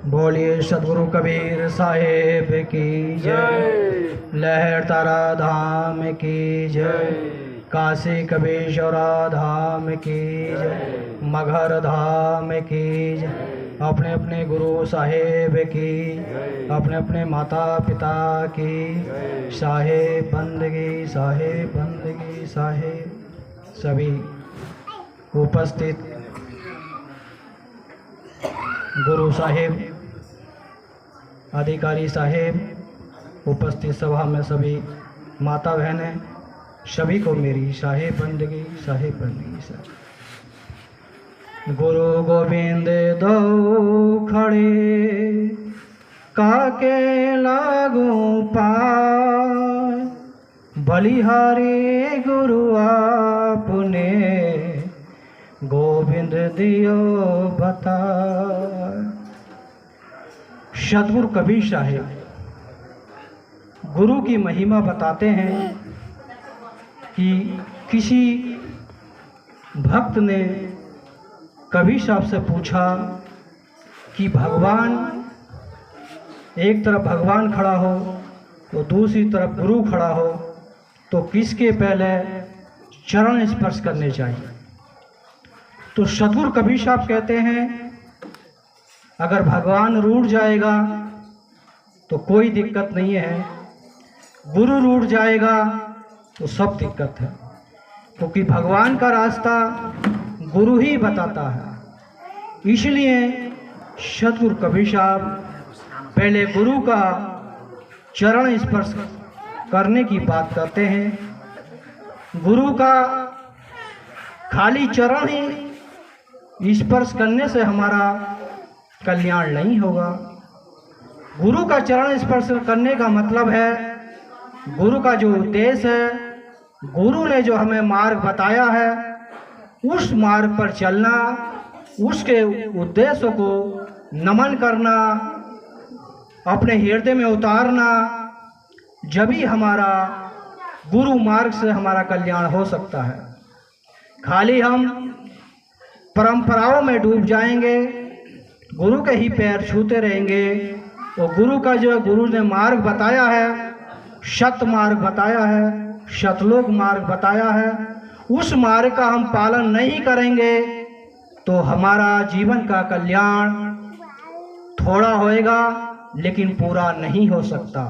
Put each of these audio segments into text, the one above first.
बोलिए सदगुरु कबीर साहेब की जय। लहर तारा धाम की जय। काशी कबीश्वरा धाम की जय। मगहर धाम की जय। अपने अपने गुरु साहेब की, अपने अपने माता पिता की साहेब बंदगी, साहेब बंदगी, साहेब। सभी उपस्थित गुरु साहेब, अधिकारी साहेब, उपस्थित सभा में सभी माता बहनें, सभी को मेरी साहेब बंदगी, साहेब बंदगी। साहेब गुरु गोविंद दो खड़े काके लागू पाय, बलिहारी गुरु आपने गोविंद दियो बता। सदगुरु कबीर साहेब गुरु की महिमा बताते हैं कि किसी भक्त ने कबीर साहब से पूछा कि भगवान, एक तरफ भगवान खड़ा हो तो दूसरी तरफ गुरु खड़ा हो, तो किसके पहले चरण स्पर्श करने चाहिए? तो सदगुरु कबीर साहब कहते हैं अगर भगवान रूठ जाएगा तो कोई दिक्कत नहीं है, गुरु रूठ जाएगा तो सब दिक्कत है, क्योंकि भगवान का रास्ता गुरु ही बताता है। इसलिए सदगुरु कबीर साहब पहले गुरु का चरण स्पर्श करने की बात करते हैं। गुरु का खाली चरण ही स्पर्श करने से हमारा कल्याण नहीं होगा। गुरु का चरण स्पर्श करने का मतलब है, गुरु का जो उद्देश्य है, गुरु ने जो हमें मार्ग बताया है, उस मार्ग पर चलना, उसके उद्देश्यों को नमन करना, अपने हृदय में उतारना, जब ही हमारा गुरु मार्ग से हमारा कल्याण हो सकता है। खाली हम परंपराओं में डूब जाएंगे, गुरु के ही पैर छूते रहेंगे, और गुरु का जो गुरु ने मार्ग बताया है, सत मार्ग बताया है, सतलोक मार्ग बताया है, उस मार्ग का हम पालन नहीं करेंगे तो हमारा जीवन का कल्याण थोड़ा होएगा लेकिन पूरा नहीं हो सकता।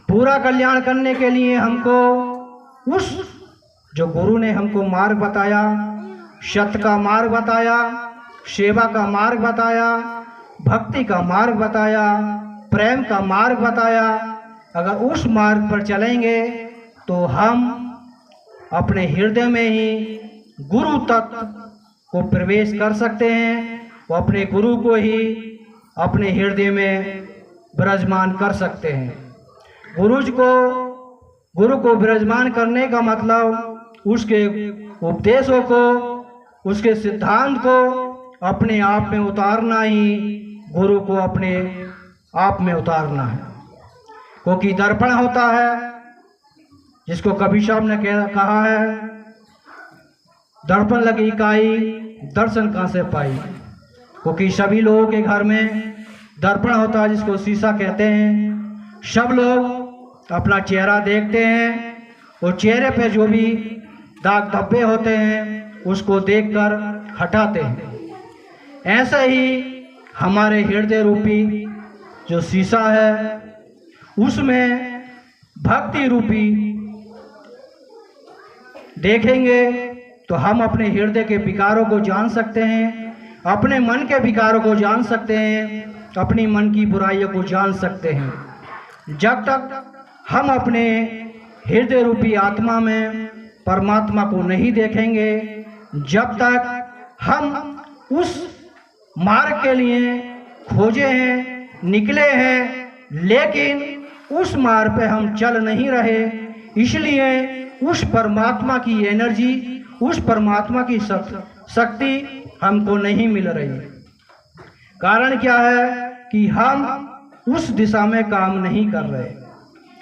पूरा कल्याण करने के लिए हमको उस जो गुरु ने हमको मार्ग बताया, सत का मार्ग बताया, सेवा का मार्ग बताया, भक्ति का मार्ग बताया, प्रेम का मार्ग बताया, अगर उस मार्ग पर चलेंगे तो हम अपने हृदय में ही गुरु तत्व को प्रवेश कर सकते हैं, वो अपने गुरु को ही अपने हृदय में विराजमान कर सकते हैं। गुरु को विराजमान करने का मतलब उसके उपदेशों को, उसके सिद्धांत को अपने आप में उतारना ही गुरु को अपने आप में उतारना है। क्योंकि दर्पण होता है, जिसको कबीर साहब ने कहा है, दर्पण लगी काई दर्शन कहाँ से पाई। क्योंकि सभी लोगों के घर में दर्पण होता है, जिसको शीशा कहते हैं। सब लोग अपना चेहरा देखते हैं और चेहरे पे जो भी दाग धब्बे होते हैं उसको देखकर हटाते हैं। ऐसे ही हमारे हृदय रूपी जो शीशा है, उसमें भक्ति रूपी देखेंगे तो हम अपने हृदय के विकारों को जान सकते हैं, अपने मन के विकारों को जान सकते हैं, अपनी मन की बुराइयों को जान सकते हैं। जब तक हम अपने हृदय रूपी आत्मा में परमात्मा को नहीं देखेंगे, जब तक हम उस मार्ग के लिए खोजे हैं, निकले हैं, लेकिन उस मार्ग पे हम चल नहीं रहे, इसलिए उस परमात्मा की एनर्जी, उस परमात्मा की शक्ति हमको नहीं मिल रही। कारण क्या है कि हम उस दिशा में काम नहीं कर रहे।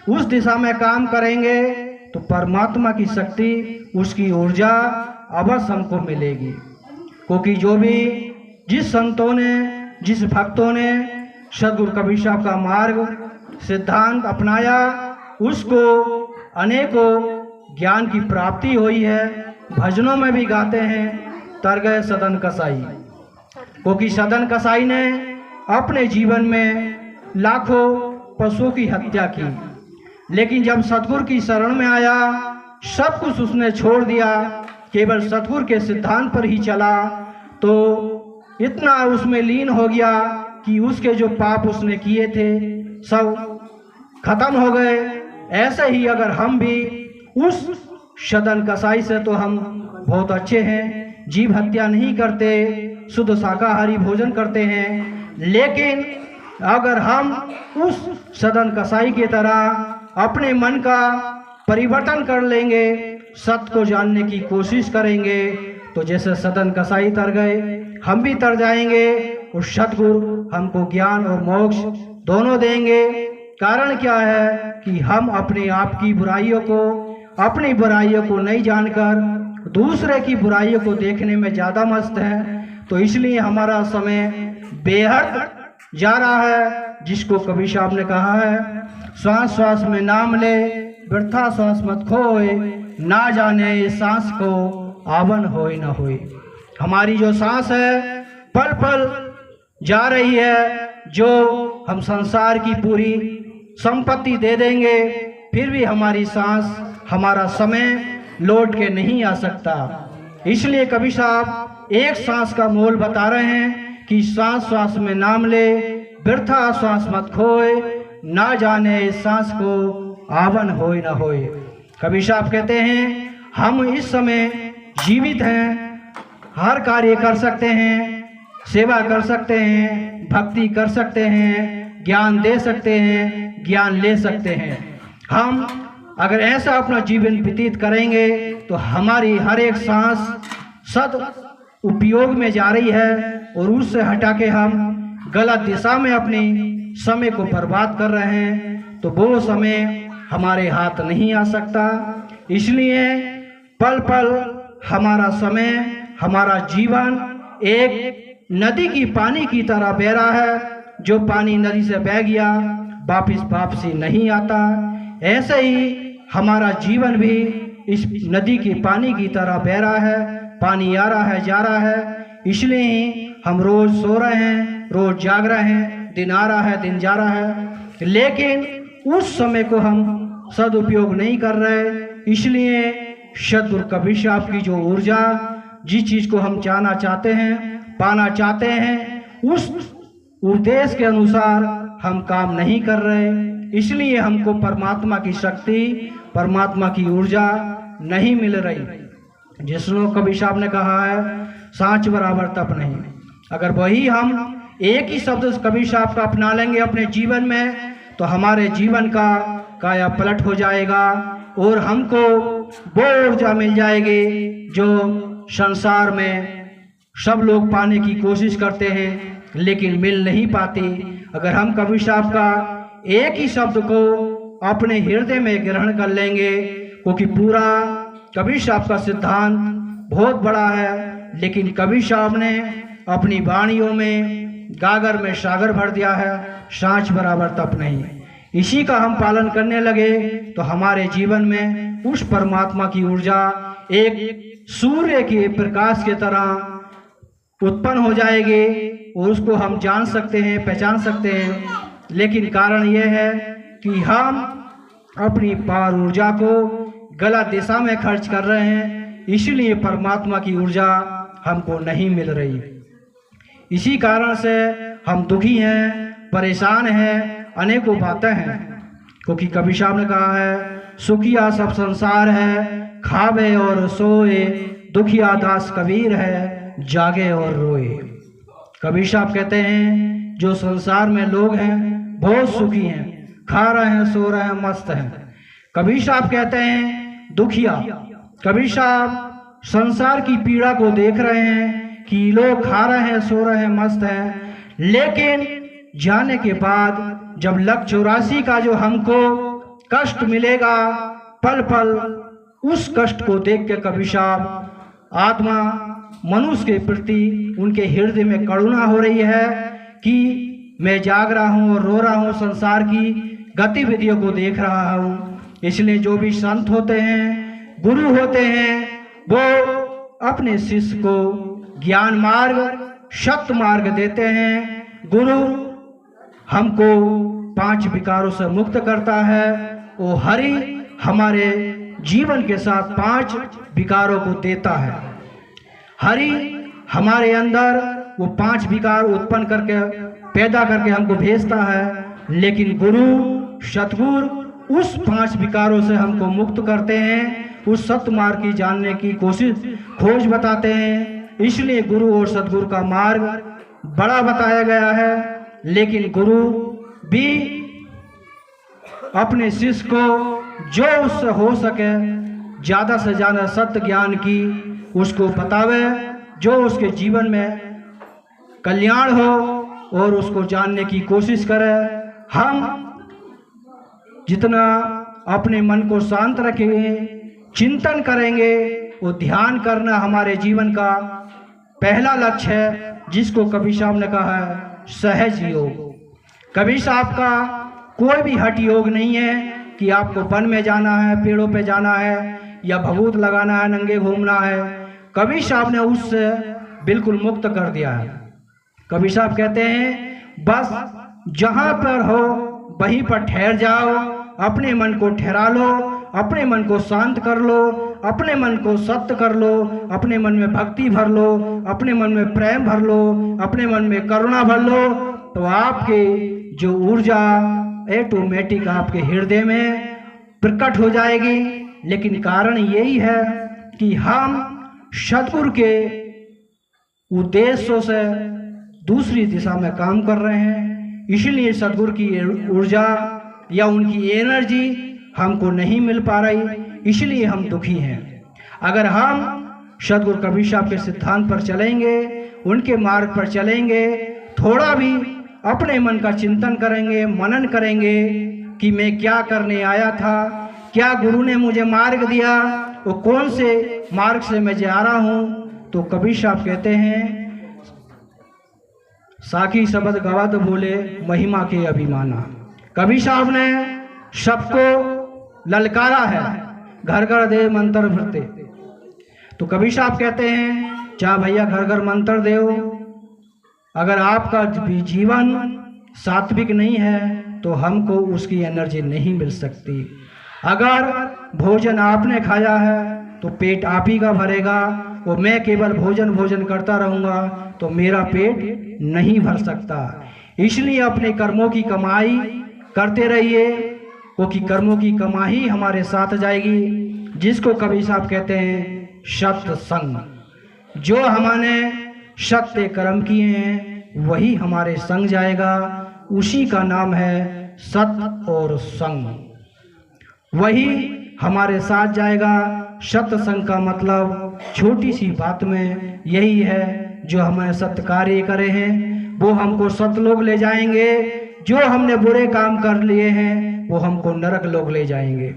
उस दिशा में काम करेंगे तो परमात्मा की शक्ति, उसकी ऊर्जा अवश्य हमको मिलेगी। क्योंकि जिस संतों ने, जिस भक्तों ने सदगुरु कबीर साहब का मार्ग सिद्धांत अपनाया, उसको अनेकों ज्ञान की प्राप्ति हुई है। भजनों में भी गाते हैं, तर गए सदन कसाई, क्योंकि सदन कसाई ने अपने जीवन में लाखों पशुओं की हत्या की, लेकिन जब सतगुरु की शरण में आया, सब कुछ उसने छोड़ दिया, केवल सतगुरु के सिद्धांत पर ही चला, तो इतना उसमें लीन हो गया कि उसके जो पाप उसने किए थे सब खत्म हो गए। ऐसे ही अगर हम भी उस सदन कसाई से, तो हम बहुत अच्छे हैं, जीव हत्या नहीं करते, शुद्ध शाकाहारी भोजन करते हैं, लेकिन अगर हम उस सदन कसाई की तरह अपने मन का परिवर्तन कर लेंगे, सत्य को जानने की कोशिश करेंगे, तो जैसे सदन कसाई तर गए, हम भी तर जाएंगे और सतगुरु हमको ज्ञान और मोक्ष दोनों देंगे। कारण क्या है कि हम अपने आप की बुराइयों को, अपनी बुराइयों को नहीं जानकर दूसरे की बुराइयों को देखने में ज़्यादा मस्त हैं, तो इसलिए हमारा समय बेहद जा रहा है। जिसको कबीर साहब ने कहा है, श्वास श्वास में नाम ले, व्यर्था श्वास मत खोए, ना जाने इस सांस को आवन होए न होए। हमारी जो सांस है पल पल जा रही है, जो हम संसार की पूरी संपत्ति दे देंगे, फिर भी हमारी सांस, हमारा समय लौट के नहीं आ सकता। इसलिए कबीर साहब एक सांस का मोल बता रहे हैं कि श्वास श्वास में नाम ले, व्यर्था श्वास मत खोए, ना जाने इस सांस को आवन होए न होए। कबीर साहब कहते हैं हम इस समय जीवित हैं, हर कार्य कर सकते हैं, सेवा कर सकते हैं, भक्ति कर सकते हैं, ज्ञान दे सकते हैं, ज्ञान ले सकते हैं। हम अगर ऐसा अपना जीवन व्यतीत करेंगे तो हमारी हर एक सांस सद उपयोग में जा रही है, और उससे हटा के हम गलत दिशा में अपनी समय को बर्बाद कर रहे हैं, तो वो समय हमारे हाथ नहीं आ सकता। इसलिए पल पल हमारा समय, हमारा जीवन एक नदी की पानी की तरह बह रहा है, जो पानी नदी से बह गया वापसी नहीं आता। ऐसे ही हमारा जीवन भी इस नदी की पानी की तरह बह रहा है, पानी आ रहा है, जा रहा है। इसलिए ही हम रोज सो रहे हैं, रोज जाग रहे हैं, दिन आ रहा है, दिन जा रहा है, लेकिन उस समय को हम सदुपयोग नहीं कर रहे। इसलिए सदगुरु कबीर साहब की जो ऊर्जा, जिस चीज़ को हम चाहना चाहते हैं, पाना चाहते हैं, उस उद्देश्य के अनुसार हम काम नहीं कर रहे। इसलिए हमको परमात्मा की शक्ति, परमात्मा की ऊर्जा नहीं मिल रही। जिसनो कबीर साहब ने कहा है, सांच बराबर तप नहीं। अगर वही हम एक ही शब्द कबीर साहब का अपना लेंगे अपने जीवन में, तो हमारे जीवन का काया पलट हो जाएगा, और हमको वो ऊर्जा मिल जाएगी जो संसार में सब लोग पाने की कोशिश करते हैं लेकिन मिल नहीं पाती। अगर हम कबीर साहब का एक ही शब्द को अपने हृदय में ग्रहण कर लेंगे, क्योंकि पूरा कबीर साहब का सिद्धांत बहुत बड़ा है, लेकिन कबीर साहब ने अपनी वाणियों में गागर में सागर भर दिया है, सांच बराबर तप नहीं। इसी का हम पालन करने लगे तो हमारे जीवन में उस परमात्मा की ऊर्जा एक सूर्य के प्रकाश की तरह उत्पन्न हो जाएगी, और उसको हम जान सकते हैं, पहचान सकते हैं। लेकिन कारण यह है कि हम अपनी पावर ऊर्जा को गलत दिशा में खर्च कर रहे हैं, इसलिए परमात्मा की ऊर्जा हमको नहीं मिल रही। इसी कारण से हम दुखी हैं, परेशान हैं, अनेकों बातें हैं। क्योंकि कबीर साहब ने कहा है, सुखिया सब संसार है, खावे और सोए, दुखिया दास कबीर है, जागे और रोए। कबीर साहब कहते हैं जो संसार में लोग हैं बहुत सुखी हैं, खा रहे हैं, सो रहे हैं, मस्त हैं। कबीर साहब कहते हैं दुखिया। कबीर साहब संसार की पीड़ा को देख रहे हैं कि लोग खा रहे हैं, सो रहे हैं, मस्त हैं, लेकिन जाने के बाद जब लक्ष्य 84 का जो हमको कष्ट मिलेगा पल पल, उस कष्ट को देख के कबीर साहब आत्मा मनुष्य के प्रति उनके हृदय में करुणा हो रही है कि मैं जाग रहा हूँ और रो रहा हूँ, संसार की गतिविधियों को देख रहा हूँ। इसलिए जो भी संत होते हैं, गुरु होते हैं, वो अपने शिष्य को ज्ञान मार्ग, सत्य मार्ग देते हैं। गुरु हमको 5 विकारों से मुक्त करता है। वो हरि हमारे जीवन के साथ 5 विकारों को देता है। हरि हमारे अंदर वो 5 विकार उत्पन्न करके, पैदा करके हमको भेजता है। लेकिन गुरु, सतगुरु उस 5 विकारों से हमको मुक्त करते हैं, उस सत्य मार्ग की जानने की खोज बताते हैं। इसलिए गुरु और सतगुरु का मार्ग बड़ा बताया गया है। लेकिन गुरु भी अपने शिष्य को जो उससे हो सके ज़्यादा से ज़्यादा सत्य ज्ञान की उसको बतावे, जो उसके जीवन में कल्याण हो और उसको जानने की कोशिश करे। हम जितना अपने मन को शांत रखेंगे, चिंतन करेंगे, वो ध्यान करना हमारे जीवन का पहला लक्ष्य है, जिसको कबीर साहब ने कहा है सहज योग। कबीर साहब का कोई भी हठ योग नहीं है कि आपको वन में जाना है, पेड़ों पे जाना है, या भभूत लगाना है, नंगे घूमना है। कबीर साहब ने उससे बिल्कुल मुक्त कर दिया है। कबीर साहब कहते हैं बस जहाँ पर हो वहीं पर ठहर जाओ, अपने मन को ठहरा लो, अपने मन को शांत कर लो, अपने मन को सत्य कर लो, अपने मन में भक्ति भर लो, अपने मन में प्रेम भर लो, अपने मन में करुणा भर लो, तो आपके जो ऊर्जा ऑटोमेटिक आपके हृदय में प्रकट हो जाएगी। लेकिन कारण यही है कि हम सतगुरु के उद्देश्यों से दूसरी दिशा में काम कर रहे हैं। इसलिए सतगुरु की ऊर्जा या उनकी एनर्जी हमको नहीं मिल पा रही, इसलिए हम दुखी हैं। अगर हम सतगुरु कबीर साहब के सिद्धांत पर चलेंगे, उनके मार्ग पर चलेंगे, थोड़ा भी अपने मन का चिंतन करेंगे, मनन करेंगे कि मैं क्या करने आया था, क्या गुरु ने मुझे मार्ग दिया, वो कौन से मार्ग से मैं जा रहा हूँ, तो कबीर साहब कहते हैं साखी शब्द गवत बोले महिमा के अभिमाना। कबीर साहब ने सबको ललकारा है, घर घर दे मंत्र भरते। तो कबीर साहब कहते हैं चाहे भैया घर घर मंत्र दे, अगर आपका जीवन सात्विक नहीं है तो हमको उसकी एनर्जी नहीं मिल सकती। अगर भोजन आपने खाया है तो पेट आप ही का भरेगा, और मैं केवल भोजन करता रहूँगा तो मेरा पेट नहीं भर सकता। इसलिए अपने कर्मों की कमाई करते रहिए, क्योंकि कर्मों की कमाई हमारे साथ जाएगी, जिसको कबीर साहब कहते हैं सत्संग। जो हमने सत्य कर्म किए हैं वही हमारे संग जाएगा, उसी का नाम है सत्य और संग, वही हमारे साथ जाएगा। सत्संग का मतलब छोटी सी बात में यही है, जो हमें सत्य कार्य करे हैं वो हमको सतलोक ले जाएंगे, जो हमने बुरे काम कर लिए हैं वो हमको नरक लोक ले जाएंगे।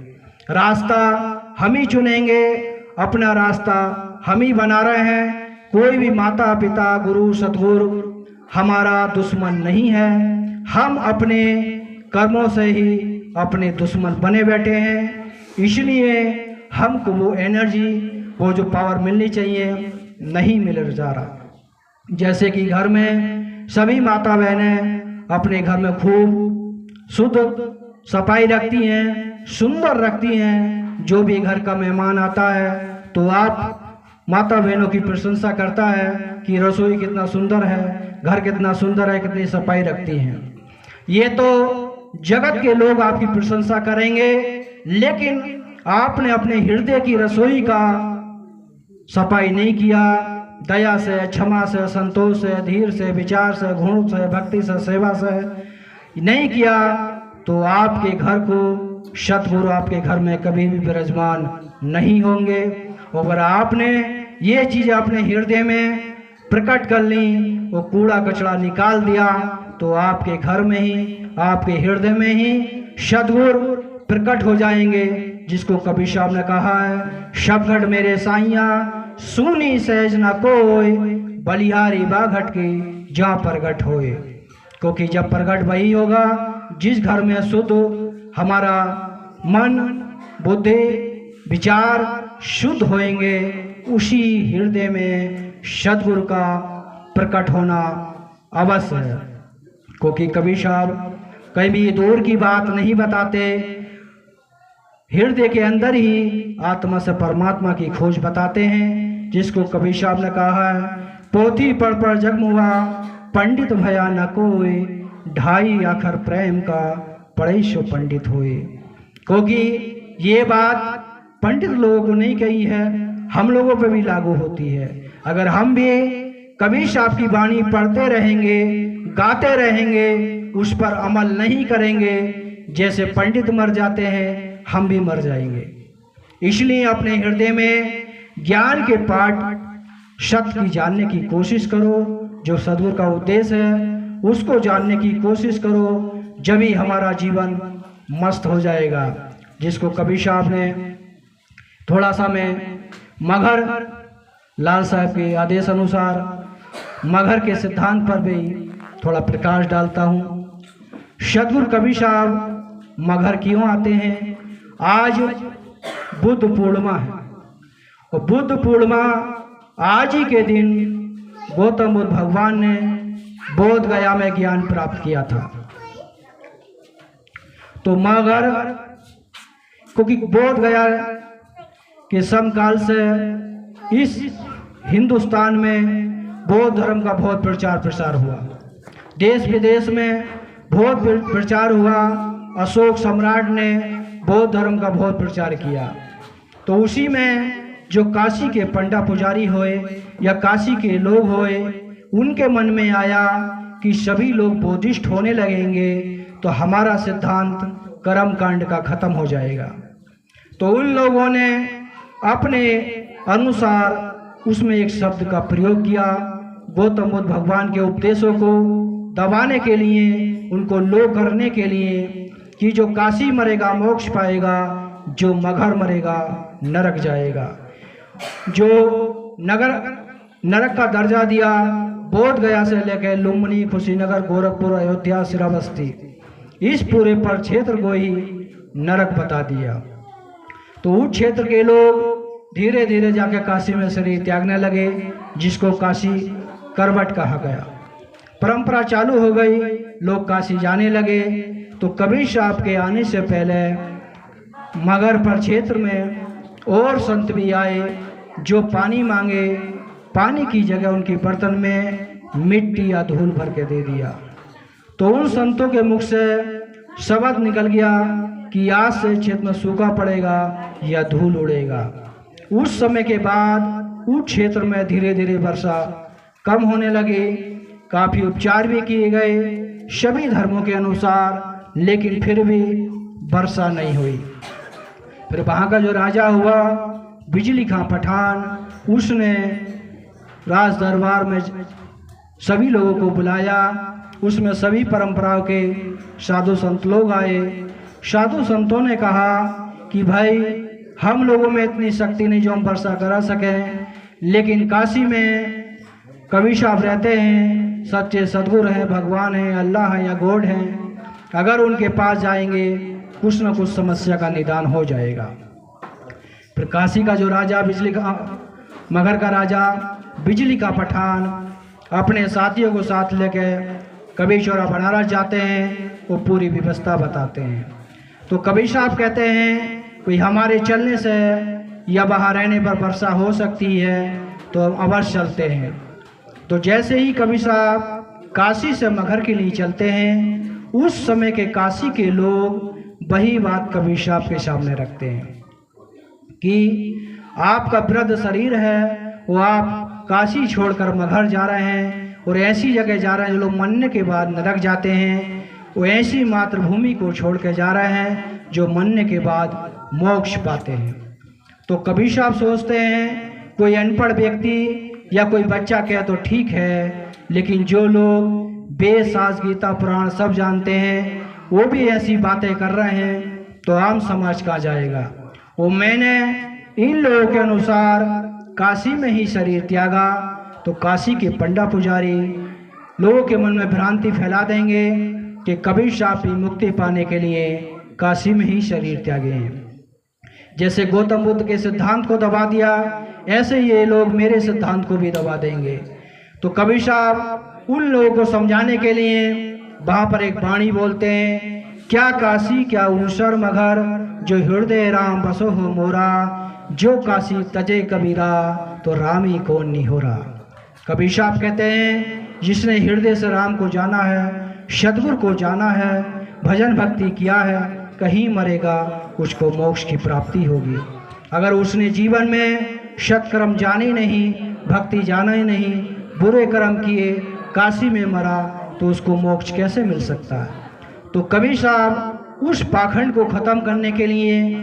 रास्ता हम ही चुनेंगे, अपना रास्ता हम ही बना रहे हैं। कोई भी माता पिता गुरु सतगुरु हमारा दुश्मन नहीं है, हम अपने कर्मों से ही अपने दुश्मन बने बैठे हैं। इसलिए हमको वो एनर्जी, वो जो पावर मिलनी चाहिए नहीं मिल जा रहा। जैसे कि घर में सभी माता बहनें अपने घर में खूब शुद्ध सफाई रखती हैं, सुंदर रखती हैं। जो भी घर का मेहमान आता है तो आप माता बहनों की प्रशंसा करता है कि रसोई कितना सुंदर है, घर कितना सुंदर है, कितनी सफाई रखती हैं। ये तो जगत के लोग आपकी प्रशंसा करेंगे, लेकिन आपने अपने हृदय की रसोई का सफाई नहीं किया। दया से, क्षमा से, संतोष से, धीर से, विचार से, गुण से, भक्ति से, सेवा से नहीं किया तो आपके घर को सतगुरु आपके घर में कभी भी विराजमान नहीं होंगे। अगर आपने ये चीज़ अपने हृदय में प्रकट कर ली, वो कूड़ा कचरा निकाल दिया, तो आपके घर में ही, आपके हृदय में ही सतगुरु प्रकट हो जाएंगे, जिसको कबीर साहब ने कहा है शबघट मेरे साइया सुनी सहज न कोय, बलिहारी बाघट की जा प्रगट होए। क्योंकि जब प्रकट वही होगा जिस घर में शुद्ध हमारा मन बुद्धि विचार शुद्ध होएंगे, उसी हृदय में सद्गुरु का प्रकट होना अवश्य है। क्योंकि कबीर साहब कहीं भी दूर की बात नहीं बताते, हृदय के अंदर ही आत्मा से परमात्मा की खोज बताते हैं, जिसको कबीर साहब ने कहा है, पोथी पढ़ जगमुआ पंडित भया न कोई, ढाई आखर प्रेम का पढ़े सो पंडित होए। क्योंकि ये बात पंडित लोगों को नहीं कही है, हम लोगों पे भी लागू होती है। अगर हम भी कबीर साहब की वाणी पढ़ते रहेंगे, गाते रहेंगे, उस पर अमल नहीं करेंगे, जैसे पंडित मर जाते हैं हम भी मर जाएंगे। इसलिए अपने हृदय में ज्ञान के पाठ सत्य की जानने की कोशिश करो, जो सद्गुरु का उद्देश्य है उसको जानने की कोशिश करो, जब ही हमारा जीवन मस्त हो जाएगा। जिसको कबीर साहब ने थोड़ा सा मैं मगहर लाल साहब के आदेश अनुसार मगहर के सिद्धांत पर भी थोड़ा प्रकाश डालता हूँ। सद्गुरु कबीर साहब मगहर क्यों आते हैं? आज बुद्ध पूर्णिमा है और बुद्ध पूर्णिमा आज ही के दिन गौतम बुद्ध भगवान ने बोध गया में ज्ञान प्राप्त किया था। तो मगहर क्योंकि बोध गया के समकाल से इस हिंदुस्तान में बौद्ध धर्म का बहुत प्रचार प्रसार हुआ, देश विदेश में बहुत प्रचार हुआ। अशोक सम्राट ने बौद्ध धर्म का बहुत प्रचार किया। तो उसी में जो काशी के पंडा पुजारी होए या काशी के लोग होए, उनके मन में आया कि सभी लोग बौद्धिस्ट होने लगेंगे तो हमारा सिद्धांत कर्म कांड का खत्म हो जाएगा। तो उन लोगों ने अपने अनुसार उसमें एक शब्द का प्रयोग किया, गौतम बुद्ध भगवान के उपदेशों को दबाने के लिए, उनको लो करने के लिए, कि जो काशी मरेगा मोक्ष पाएगा, जो मगहर मरेगा नरक जाएगा। जो नरक का दर्जा दिया बोध गया से लेकर लुम्बिनी, कुशीनगर, गोरखपुर, अयोध्या, श्रावस्ती, इस पूरे पर क्षेत्र को ही नरक बता दिया। तो उस क्षेत्र के लोग धीरे धीरे जाके काशी में शरीर त्यागने लगे, जिसको काशी करवट कहा गया। परंपरा चालू हो गई, लोग काशी जाने लगे। तो कबीर साहब के आने से पहले मगहर पर क्षेत्र में और संत भी आए, जो पानी मांगे, पानी की जगह उनकी बर्तन में मिट्टी या धूल भर के दे दिया। तो उन संतों के मुख से शब्द निकल गया कि आज से क्षेत्र में सूखा पड़ेगा या धूल उड़ेगा। उस समय के बाद उस क्षेत्र में धीरे धीरे वर्षा कम होने लगी। काफ़ी उपचार भी किए गए सभी धर्मों के अनुसार, लेकिन फिर भी वर्षा नहीं हुई। फिर वहाँ का जो राजा हुआ बिजली खां पठान, उसने राज दरबार में सभी लोगों को बुलाया। उसमें सभी परंपराओं के साधु संत लोग आए। साधु संतों ने कहा कि भाई हम लोगों में इतनी शक्ति नहीं जो हम वर्षा करा सकें, लेकिन काशी में कबीर साहब रहते हैं, सच्चे सद्गुरु हैं, भगवान हैं, अल्लाह हैं या गॉड हैं, अगर उनके पास जाएंगे कुछ न कुछ समस्या का निदान हो जाएगा। फिर काशी का जो राजा मगहर का राजा बिजली का पठान अपने साथियों को साथ लेकर कबीर चौरा बनारस जाते हैं, वो पूरी व्यवस्था बताते हैं। तो कबीर साहब कहते हैं कोई हमारे चलने से या वहाँ रहने पर वर्षा हो सकती है, तो हम अवश्य चलते हैं। तो जैसे ही कबीर साहब काशी से मगहर के लिए चलते हैं, उस समय के काशी के लोग वही बात कबीर साहब के सामने रखते हैं कि आपका वृद्ध शरीर है, वो आप काशी छोड़कर मगहर जा रहे हैं और ऐसी जगह जा रहे हैं जो लोग मरने के बाद नरक जाते हैं। वो ऐसी मातृभूमि को छोड़ के जा रहे हैं जो मरने के बाद मोक्ष पाते हैं। तो कबीर साहब सोचते हैं कोई अनपढ़ व्यक्ति या कोई बच्चा कहे तो ठीक है, लेकिन जो लोग वेद शास्त्र गीता पुराण सब जानते हैं वो भी ऐसी बातें कर रहे हैं, तो आम समाज कहाँ जाएगा। वो मैंने इन लोगों के अनुसार काशी में ही शरीर त्यागा। तो काशी के पंडा पुजारी लोगों के मन में भ्रांति फैला देंगे कि कबीर साहब भी मुक्ति पाने के लिए काशी में ही शरीर त्यागे हैं। जैसे गौतम बुद्ध के सिद्धांत को दबा दिया, ऐसे ये लोग मेरे सिद्धांत को भी दबा देंगे। तो कबीर साहब उन लोगों को समझाने के लिए वहाँ पर एक वाणी बोलते हैं, क्या काशी क्या ऊसर मगर, जो हृदय राम बसो हो मोरा, जो काशी तजे कबीरा, तो राम ही कौन नहीं हो रहा। कबीर साहब कहते हैं, जिसने हृदय से राम को जाना है, सतगुरु को जाना है, भजन भक्ति किया है, कहीं मरेगा उसको मोक्ष की प्राप्ति होगी। अगर उसने जीवन में सत्कर्म जाने नहीं, भक्ति जाना ही नहीं, बुरे कर्म किए, काशी में मरा, तो उसको मोक्ष कैसे मिल सकता है। तो कबीर साहब उस पाखंड को ख़त्म करने के लिए,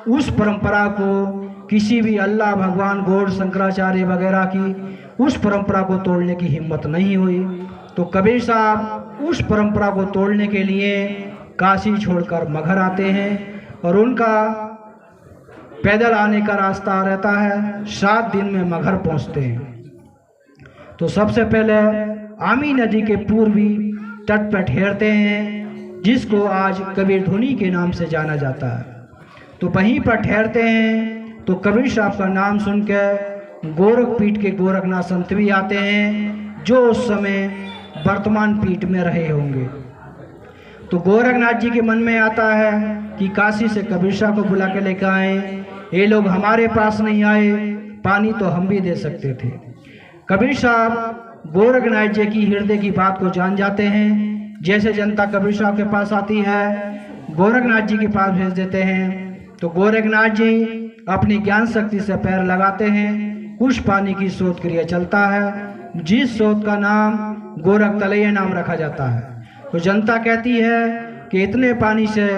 उस परंपरा को, किसी भी अल्लाह भगवान गौड़ शंकराचार्य वगैरह की उस परंपरा को तोड़ने की हिम्मत नहीं हुई। तो कबीर साहब उस परंपरा को तोड़ने के लिए काशी छोड़कर मगहर आते हैं और उनका पैदल आने का रास्ता रहता है, 7 दिन में मगहर पहुंचते हैं। तो सबसे पहले आमी नदी के पूर्वी तट पर ठहरते हैं, जिसको आज कबीर धुनी के नाम से जाना जाता है। तो वहीं पर ठहरते हैं तो कबीर साहब का नाम सुनकर गोरखपीठ के गोरखनाथ संत भी आते हैं, जो उस समय वर्तमान पीठ में रहे होंगे। तो गोरखनाथ जी के मन में आता है कि काशी से कबीर साहब को बुला के लेकर आए, ये लोग हमारे पास नहीं आए, पानी तो हम भी दे सकते थे। कबीर साहब गोरखनाथ जी की हृदय की बात को जान जाते हैं। जैसे जनता कबीर साहब के पास आती है, गोरखनाथ जी के पास भेज देते हैं। तो गोरखनाथ जी अपनी ज्ञान शक्ति से पैर लगाते हैं, कुछ पानी की शोध क्रिया चलता है, जिस शोध का नाम गोरख तलैया नाम रखा जाता है। तो जनता कहती है कि इतने पानी से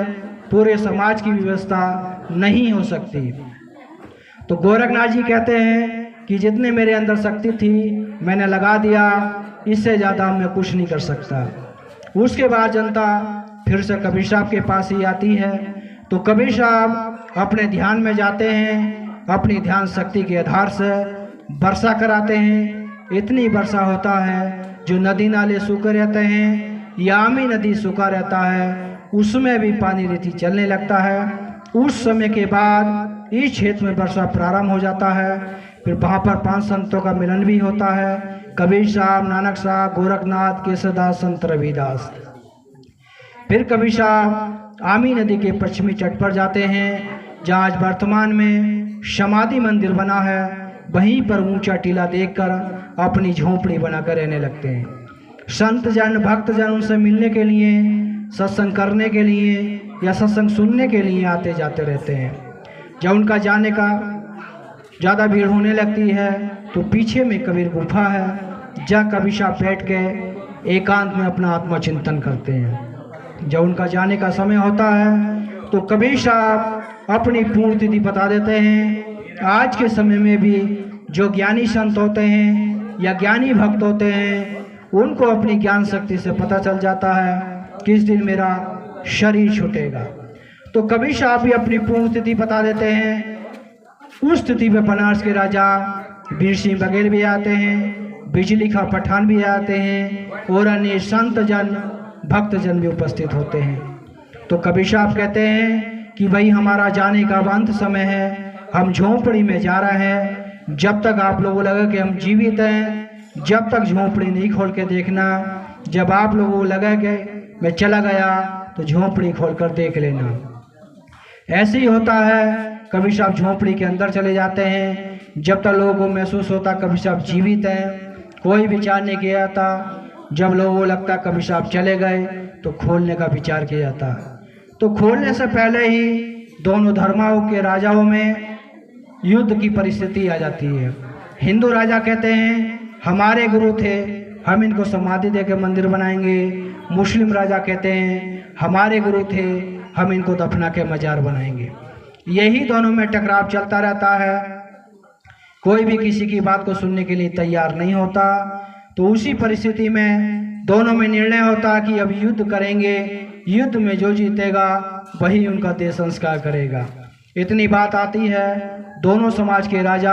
पूरे समाज की व्यवस्था नहीं हो सकती। तो गोरखनाथ जी कहते हैं कि जितने मेरे अंदर शक्ति थी मैंने लगा दिया, इससे ज़्यादा मैं कुछ नहीं कर सकता। उसके बाद जनता फिर से कबीर साहब के पास ही आती है। तो कबीर साहब अपने ध्यान में जाते हैं, अपनी ध्यान शक्ति के आधार से वर्षा कराते हैं। इतनी वर्षा होता है जो नदी नाले सूखे रहते हैं, यामी नदी सूखा रहता है, उसमें भी पानी रीति चलने लगता है। उस समय के बाद इस क्षेत्र में वर्षा प्रारंभ हो जाता है। फिर वहाँ पर 5 संतों का मिलन भी होता है, कबीर साहब, नानक साहब, गोरखनाथ, केशवदास, संत रविदास। फिर कबीर साहब आमी नदी के पश्चिमी तट पर जाते हैं, जहाँ आज वर्तमान में समाधि मंदिर बना है। वहीं पर ऊंचा टीला देखकर अपनी झोंपड़ी बनाकर रहने लगते हैं। संत जन, भक्त जन उनसे मिलने के लिए, सत्संग करने के लिए या सत्संग सुनने के लिए आते जाते रहते हैं। जब उनका जाने का ज़्यादा भीड़ होने लगती है तो पीछे में कबीर गुफा है, जहाँ कबीर साहब बैठ के एकांत में अपना आत्मा चिंतन करते हैं। जब उनका जाने का समय होता है तो कबीर साहब अपनी पूर्ण तिथि बता देते हैं। आज के समय में भी जो ज्ञानी संत होते हैं या ज्ञानी भक्त होते हैं, उनको अपनी ज्ञान शक्ति से पता चल जाता है किस दिन मेरा शरीर छूटेगा। तो कबीर साहब भी अपनी पूर्ण तिथि बता देते हैं। उस तिथि में बनारस के राजा वीर सिंह बघेल भी आते हैं, बिजली खां पठान भी आते हैं और अन्य संत जन, भक्त जन भी उपस्थित होते हैं। तो कबीर साहब कहते हैं कि भाई हमारा जाने का अंत समय है, हम झोंपड़ी में जा रहे हैं। जब तक आप लोगों को लगे कि हम जीवित हैं, जब तक झोंपड़ी नहीं खोल के देखना। जब आप लोगों को लगे कि मैं चला गया तो झोंपड़ी खोल कर देख लेना। ऐसे ही होता है, कबीर साहब झोंपड़ी के अंदर चले जाते हैं। जब तक लोगों को महसूस होता कबीर साहब जीवित हैं, कोई विचार नहीं किया जाता। जब लोगों को लगता कबीर साहब चले गए तो खोलने का विचार किया जाता। तो खोलने से पहले ही दोनों धर्मों के राजाओं में युद्ध की परिस्थिति आ जाती है। हिंदू राजा कहते हैं हमारे गुरु थे, हम इनको समाधि देकर मंदिर बनाएंगे। मुस्लिम राजा कहते हैं हमारे गुरु थे, हम इनको दफना के मजार बनाएंगे। यही दोनों में टकराव चलता रहता है। कोई भी किसी की बात को सुनने के लिए तैयार नहीं होता। तो उसी परिस्थिति में दोनों में निर्णय होता कि अब युद्ध करेंगे, युद्ध में जो जीतेगा वही उनका देह संस्कार करेगा। इतनी बात आती है, दोनों समाज के राजा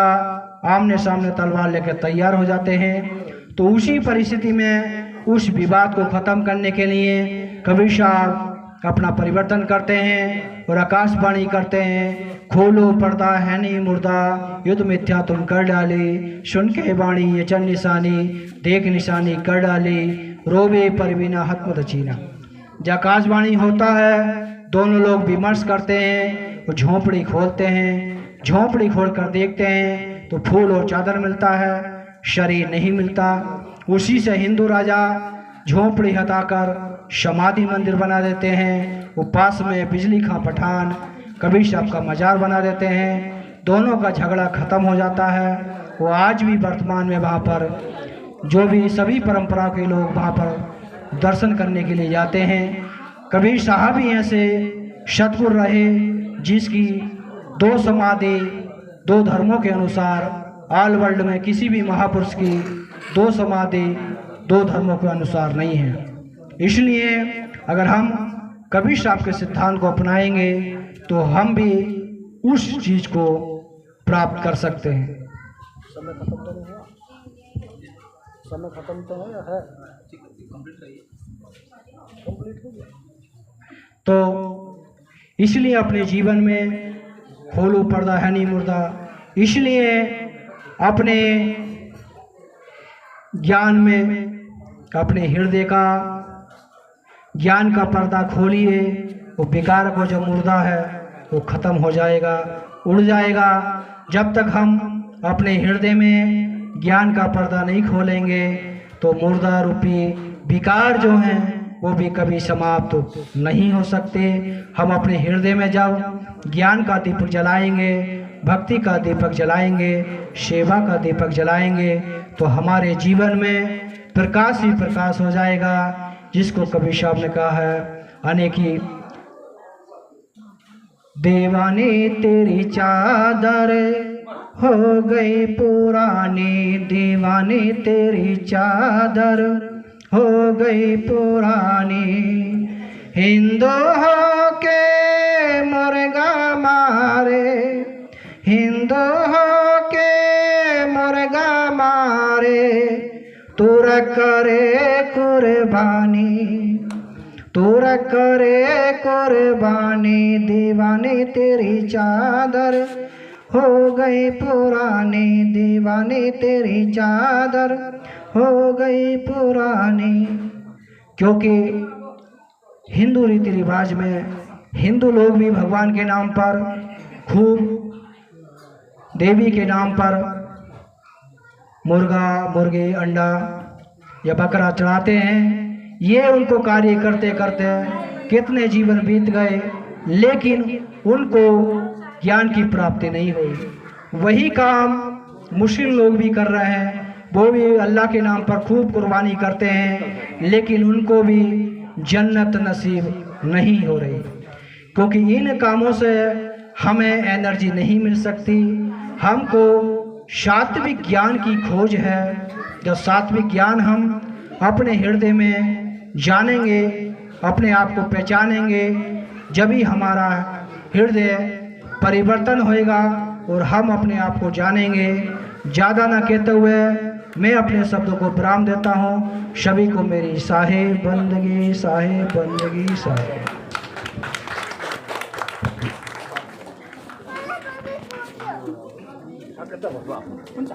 आमने सामने तलवार लेकर तैयार हो जाते हैं। तो उसी परिस्थिति में उस विवाद को ख़त्म करने के लिए कबीर साहब अपना परिवर्तन करते हैं और आकाशवाणी करते हैं, खोलो पर्दा है नहीं मुर्दा, युद्ध मिथ्या तुम कर डाली, सुन के वाणी ये चंद निशानी, देख निशानी कर डाली, रोवे परवीना हत्म दचीना। जब आकाशवाणी होता है दोनों लोग विमर्श करते हैं, वो झोंपड़ी खोलते हैं, झोंपड़ी खोल कर देखते हैं तो फूल और चादर मिलता है, शरीर नहीं मिलता। उसी से हिंदू राजा झोंपड़ी हटाकर समाधि मंदिर बना देते हैं, वो पास में बिजली खां पठान कबीर साहब का मज़ार बना देते हैं। दोनों का झगड़ा ख़त्म हो जाता है। वो आज भी वर्तमान में वहाँ पर जो भी सभी परंपराओं के लोग वहाँ पर दर्शन करने के लिए जाते हैं। कबीर साहब ही ऐसे सतगुरु रहे जिसकी दो समाधि दो धर्मों के अनुसार, ऑल वर्ल्ड में किसी भी महापुरुष की दो समाधि दो धर्मों के अनुसार नहीं है। इसलिए अगर हम कबीर साहब के सिद्धांत को अपनाएंगे तो हम भी उस चीज़ को प्राप्त कर सकते हैं। समय खत्म तो नहीं हुआ? समय खत्म तो है? कंप्लीट हो गया। तो इसलिए अपने जीवन में खोलो पर्दा है नहीं मुर्दा, इसलिए अपने ज्ञान में अपने हृदय का ज्ञान का पर्दा खोलिए। वो बेकार को जो मुर्दा है वो ख़त्म हो जाएगा, उड़ जाएगा। जब तक हम अपने हृदय में ज्ञान का पर्दा नहीं खोलेंगे तो मुर्दा रूपी विकार जो हैं वो भी कभी समाप्त नहीं हो सकते। हम अपने हृदय में जब ज्ञान का दीपक जलाएंगे, भक्ति का दीपक जलाएंगे, सेवा का दीपक जलाएंगे तो हमारे जीवन में प्रकाश ही प्रकाश हो जाएगा, जिसको कबीर साहब ने कहा है अनेकी दीवानी तेरी चादर हो गई पुरानी, दीवानी तेरी चादर हो गई पुरानी, हिंदू हो के मुर्गा मारे, हिंदू हो के मुर्गा मारे, तोरा करे कुर्बानी, तोरा करे कुर्बानी, दीवानी तेरी चादर हो गई पुरानी, दीवानी तेरी चादर हो गई पुरानी। क्योंकि हिंदू रीति रिवाज में हिंदू लोग भी भगवान के नाम पर खूब, देवी के नाम पर मुर्गा मुर्गी अंडा या बकरा चढ़ाते हैं। ये उनको कार्य करते करते कितने जीवन बीत गए, लेकिन उनको ज्ञान की प्राप्ति नहीं हुई। वही काम मुस्लिम लोग भी कर रहे हैं, वो भी अल्लाह के नाम पर खूब कुर्बानी करते हैं, लेकिन उनको भी जन्नत नसीब नहीं हो रही। क्योंकि इन कामों से हमें एनर्जी नहीं मिल सकती। हमको सात्विक ज्ञान की खोज है। जब सात्विक ज्ञान हम अपने हृदय में जानेंगे, अपने आप को पहचानेंगे, जब ही हमारा हृदय परिवर्तन होएगा और हम अपने आप को जानेंगे। ज़्यादा ना कहते हुए मैं अपने शब्दों को विराम देता हूँ। सभी को मेरी साहे बंदगी, साहे बंदगी, साहे।